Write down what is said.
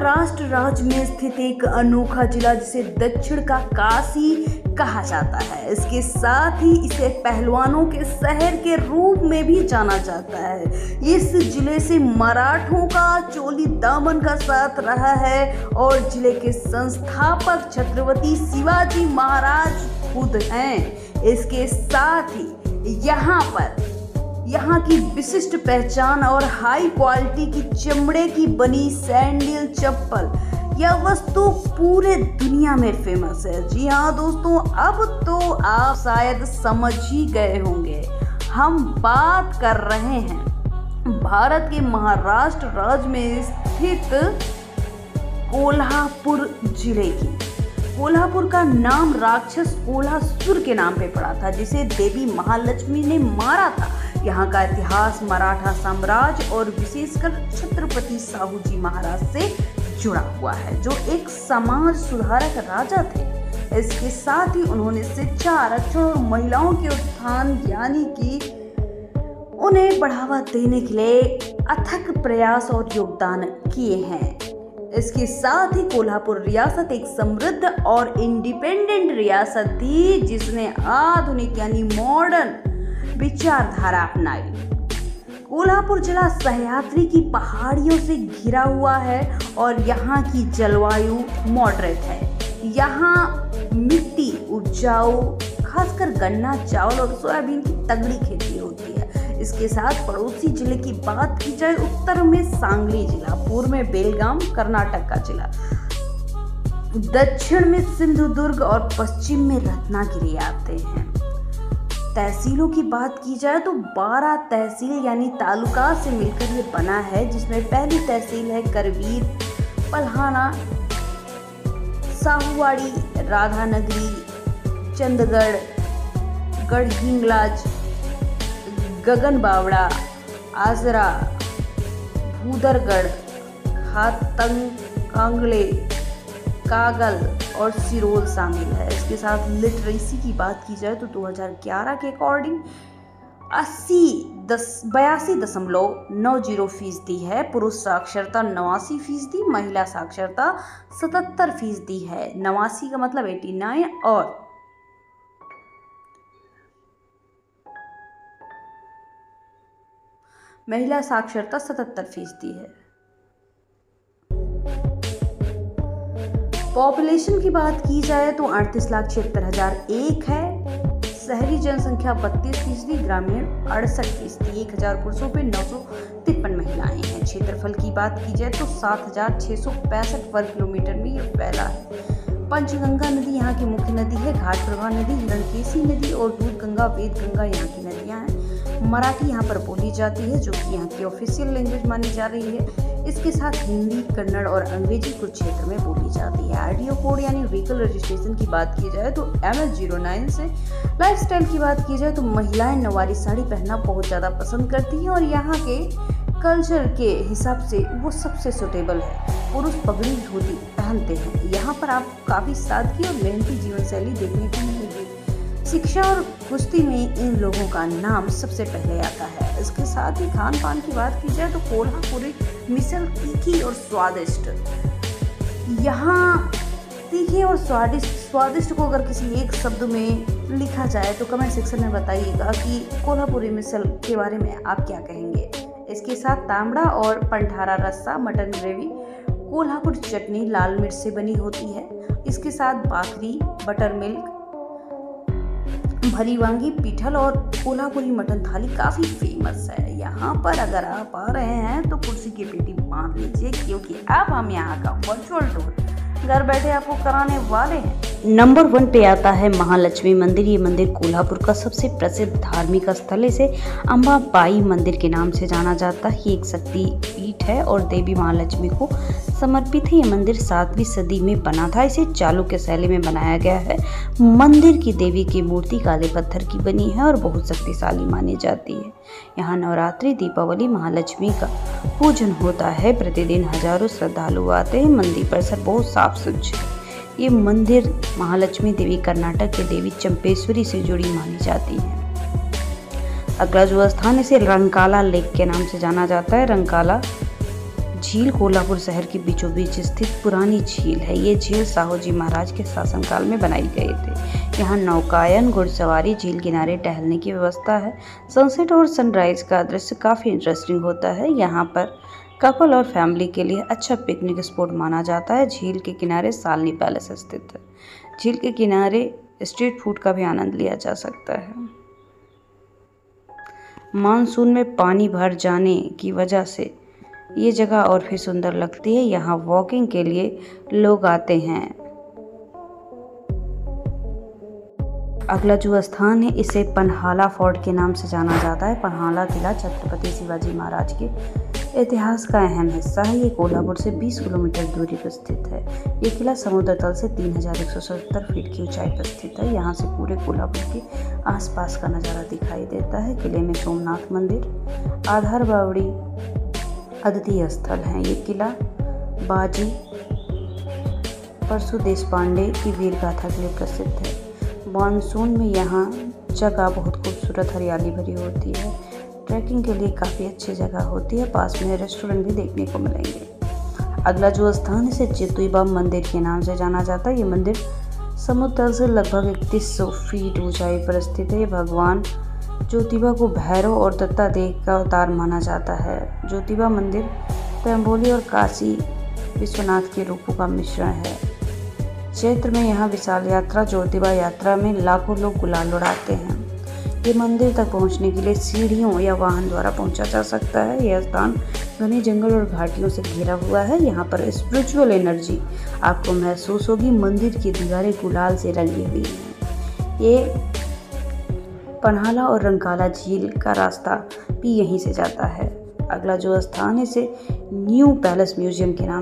महाराष्ट्र राज्य में स्थित एक अनोखा जिला जिसे दक्षिण का काशी कहा जाता है। इसके साथ ही इसे पहलवानों के शहर के रूप में भी जाना जाता है। इस जिले से मराठों का चोली दामन का साथ रहा है और जिले के संस्थापक छत्रपति शिवाजी महाराज खुद हैं। इसके साथ ही यहाँ की विशिष्ट पहचान और हाई क्वालिटी की चमड़े की बनी सैंडल चप्पल यह वस्तु पूरे दुनिया में फेमस है। जी हाँ दोस्तों, अब तो आप शायद समझ ही गए होंगे, हम बात कर रहे हैं भारत के महाराष्ट्र राज्य में स्थित कोल्हापुर जिले की। कोल्हापुर का नाम राक्षस कोल्हासुर के नाम पे पड़ा था, जिसे देवी महालक्ष्मी ने मारा था। यहाँ का इतिहास मराठा साम्राज्य और विशेषकर छत्रपति शाहू जी महाराज से जुड़ा हुआ है, जो एक समाज सुधारक राजा थे। इसके साथ ही उन्होंने शिक्षा, आरक्षण और महिलाओं के उत्थान यानी कि उन्हें बढ़ावा देने के लिए अथक प्रयास और योगदान किए हैं। इसके साथ ही कोल्हापुर रियासत एक समृद्ध और इंडिपेंडेंट रियासत थी, जिसने आधुनिक यानी मॉडर्न विचारधारा अपनाई। कोल्हापुर जिला सह्याद्री की पहाड़ियों से घिरा हुआ है और यहाँ की जलवायु मॉडरेट है। यहाँ मिट्टी उपजाऊ, खासकर गन्ना, चावल और सोयाबीन की तगड़ी खेती होती है। इसके साथ पड़ोसी जिले की बात की जाए, उत्तर में सांगली जिला, पूर्व में बेलगाम कर्नाटक का जिला, दक्षिण में सिंधुदुर्ग और पश्चिम में रत्नागिरी आते हैं। तहसीलों की बात की जाए तो 12 तहसील यानी तालुका से मिलकर ये बना है, जिसमें पहली तहसील है करवीर, पल्हाना, साहुवाड़ी, राधानगरी, चंदगढ़, गढ़हिंगलाज, गगनबावड़ा, आजरा, भूदरगढ़, हातंग, कांगड़े, कागल और सिरोल शामिल है। इसके साथ लिटरेसी की बात की जाए तो 2011 के अकॉर्डिंग 82.90% है। पुरुष साक्षरता 89%, महिला साक्षरता 77% है। 89 का मतलब 89 और महिला साक्षरता 77% है। पॉपुलेशन की बात की जाए तो 38,76,001 है। शहरी जनसंख्या 32%, ग्रामीण 68%। 1000 पुरुषों पे 953 महिलाएं हैं। क्षेत्रफल की बात की जाए तो 7,665 वर्ग किलोमीटर में यह फैला है। पंचगंगा नदी यहाँ की मुख्य नदी है। घाट प्रभा नदी, हिरण्यकेशी नदी और दूधगंगा, वेदगंगा यहाँ की नदियाँ हैं। मराठी यहाँ पर बोली जाती है, जो कि यहाँ की ऑफिशियल लैंग्वेज मानी जा रही है। इसके साथ हिंदी, कन्नड़ और अंग्रेजी कुछ क्षेत्र में बोली जाती है। आरटीओ कोड यानी व्हीकल रजिस्ट्रेशन की बात की जाए तो MS09 से। लाइफस्टाइल की बात की जाए तो महिलाएं नवारी साड़ी पहनना बहुत ज़्यादा पसंद करती हैं और यहाँ के कल्चर के हिसाब से वो सबसे सुटेबल है। पुरुष पगड़ी धोती पहनते हैं। यहाँ पर आप काफ़ी सादगी और मेहनती जीवन शैली देखने को मिलेगी। शिक्षा और कुश्ती में इन लोगों का नाम सबसे पहले आता है। इसके साथ ही खान पान की बात की जाए तो कोल्हापुरी मिसल तीखी और स्वादिष्ट। यहाँ तीखी और स्वादिष्ट को अगर किसी एक शब्द में लिखा जाए तो कमेंट सेक्शन में बताइएगा कि कोल्हापुरी मिसल के बारे में आप क्या कहेंगे। इसके साथ तांबड़ा और पंठारा रस्सा, मटन ग्रेवी, कोल्हापुर चटनी लाल मिर्च से बनी होती है। इसके साथ बाखरी, बटर मिल्क, भरी वांगी, पिठल और कोल्हापुरी मटन थाली काफ़ी फेमस है। यहाँ पर अगर आप आ रहे हैं तो कुर्सी की पेटी बांध लीजिए, क्योंकि अब हम यहाँ का वर्चुअल टूर घर बैठे आपको कराने वाले हैं। नंबर 1 पे आता है महालक्ष्मी मंदिर। ये मंदिर कोल्हापुर का सबसे प्रसिद्ध धार्मिक स्थल है। इसे अंबाबाई मंदिर के नाम से जाना जाता है। ये एक शक्ति पीठ है और देवी महालक्ष्मी को समर्पित है। ये मंदिर 7वीं सदी में बना था। इसे चालुक्य शैली में बनाया गया है। मंदिर की देवी की मूर्ति काले पत्थर की बनी है और बहुत शक्तिशाली मानी जाती है। यहाँ नवरात्रि, दीपावली, महालक्ष्मी का पूजन होता है। प्रतिदिन हजारों श्रद्धालु आते हैं। मंदिर परिसर बहुत साफ सुथरा है। ये मंदिर महालक्ष्मी देवी कर्नाटक के देवी चंपेश्वरी से जुड़ी मानी जाती है। अगला जो स्थान, इसे रंकाला लेक के नाम से जाना जाता है। रंकाला झील कोल्हापुर शहर के बीचों बीच स्थित पुरानी झील है। ये झील साहूजी महाराज के शासनकाल में बनाई गए थे। यहाँ नौकायन, घुड़सवारी, झील किनारे टहलने की व्यवस्था है। सनसेट और सनराइज का दृश्य काफ़ी इंटरेस्टिंग होता है। यहाँ पर कपल और फैमिली के लिए अच्छा पिकनिक स्पॉट माना जाता है। झील के किनारे सालनी पैलेस स्थित है। झील के किनारे स्ट्रीट फूड का भी आनंद लिया जा सकता है। मानसून में पानी भर जाने की वजह से ये जगह और भी सुंदर लगती है। यहाँ वॉकिंग के लिए लोग आते हैं। अगला जो स्थान है इसे पन्हाला फोर्ट के नाम से जाना जाता है। पन्हाला किला छत्रपति शिवाजी महाराज के इतिहास का अहम हिस्सा है। ये कोल्हापुर से 20 किलोमीटर दूरी पर स्थित है। ये किला समुद्र तल से 3170 फीट की ऊंचाई पर स्थित है। यहाँ से पूरे कोल्हापुर के आसपास का नज़ारा दिखाई देता है। किले में सोमनाथ मंदिर, आधार बावड़ी अद्वितीय स्थल हैं। ये किला बाजी परशु देशपांडे की वीर गाथा के लिए प्रसिद्ध है। मानसून में यहाँ जगह बहुत खूबसूरत हरियाली भरी होती है। ट्रैकिंग के लिए काफ़ी अच्छी जगह होती है। पास में रेस्टोरेंट भी देखने को मिलेंगे। अगला जो स्थान है इसे ज्योतिबा मंदिर के नाम से जाना जाता है। ये मंदिर समुद्र तल से लगभग 3100 फीट ऊंचाई पर स्थित है। ये भगवान ज्योतिबा को भैरव और दत्तात्रेय का अवतार माना जाता है। ज्योतिबा मंदिर त्रिम्बोली और काशी विश्वनाथ के रूपों का मिश्रण है। चैत्र में यहाँ विशाल यात्रा ज्योतिबा यात्रा में लाखों लोग गुलाल उड़ाते हैं। ये मंदिर तक पहुँचने के लिए सीढ़ियों या वाहन द्वारा पहुँचा जा सकता है। यह स्थान घने जंगल और घाटियों से घिरा हुआ है। यहाँ पर स्पिरिचुअल एनर्जी आपको महसूस होगी। मंदिर की दीवारें गुलाल से रंगी हुई हैं। ये पन्हाला और रंकाला झील का रास्ता भी यहीं से जाता है। अगला जो स्थान है इसे न्यू पैलेस म्यूजियम के नाम से